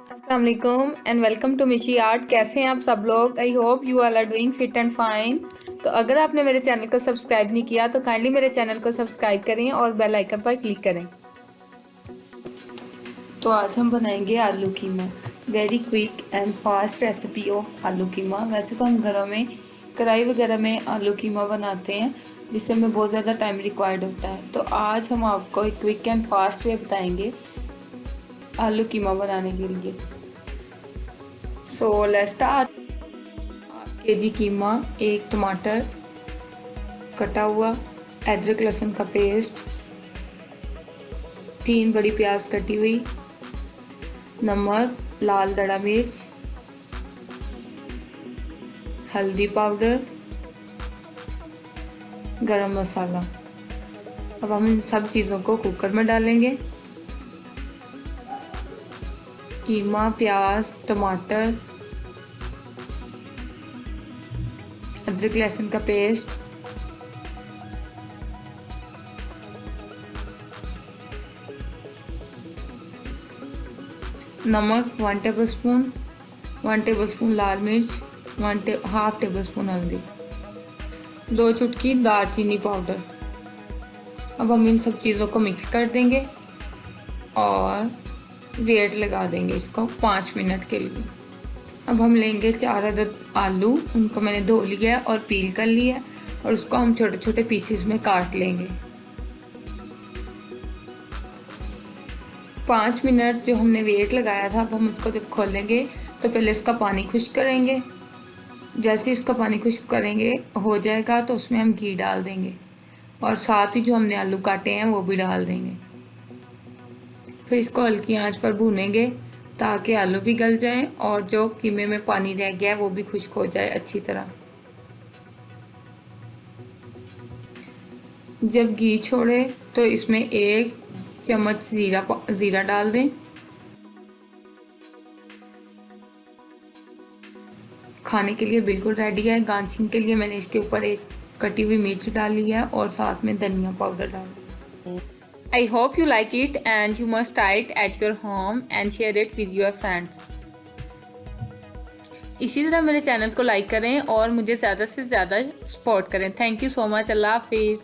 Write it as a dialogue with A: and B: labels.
A: अस्सलाम वालेकुम and welcome to Mishi Art. कैसे हैं आप सब लोग? I hope you all are doing fit and fine. तो अगर आपने मेरे चैनल को सब्सक्राइब नहीं किया तो काइंडली मेरे चैनल को सब्सक्राइब करें और बेल आइकन पर क्लिक करें। तो आज हम बनाएंगे aloo keema. Very quick and fast recipe of aloo keema. वैसे तो हम घरों में कढ़ाई वगैरह में आलू कीमा बनाते हैं जिससे हमें बहुत ज़्यादा टाइम रिक्वायर्ड होता है। तो आज हम आपको एक क्विक एंड फास्ट वे बताएंगे आलू कीमा बनाने के लिए। So let's start. Half KG keema, एक टमाटर कटा हुआ, अदरक लहसुन का पेस्ट, 3 बड़ी प्याज कटी हुई, नमक, लाल दड़ा मिर्च, हल्दी पाउडर, गरम मसाला। अब हम इन सब चीज़ों को कुकर में डालेंगे। कीमा, प्याज, टमाटर, अदरक लहसुन का पेस्ट, नमक 1 टेबलस्पून, 1 टेबलस्पून लाल मिर्च, हाफ टेबलस्पून हल्दी, 2 चुटकी दालचीनी पाउडर। अब हम इन सब चीज़ों को मिक्स कर देंगे और वेट लगा देंगे इसको 5 मिनट के लिए। अब हम लेंगे 4 अदद आलू, उनको मैंने धो लिया है और पील कर लिया है और उसको हम छोटे छोटे पीसेस में काट लेंगे। 5 मिनट जो हमने वेट लगाया था, अब हम उसको जब खोलेंगे तो पहले उसका पानी खुश्क करेंगे। जैसे इसका पानी खुश्क करेंगे हो जाएगा तो उसमें हम घी डाल देंगे और साथ ही जो हमने आलू काटे हैं वो भी डाल देंगे। फिर इसको हल्की आंच पर भूनेंगे ताकि आलू भी गल जाएं और जो कीमे में पानी रह गया है वो भी खुश्क हो जाए अच्छी तरह। जब घी छोड़े तो इसमें 1 चम्मच ज़ीरा डाल दें। खाने के लिए बिल्कुल रेडी है। गार्निशिंग के लिए मैंने इसके ऊपर एक कटी हुई मिर्च डाली है और साथ में धनिया पाउडर डाल। I hope you like it and you must try it at your home and share it with your friends. इसी तरह मेरे चैनल को लाइक करें और मुझे ज़्यादा से ज़्यादा सपोर्ट करें। Thank you so much. अल्लाह हाफिज़।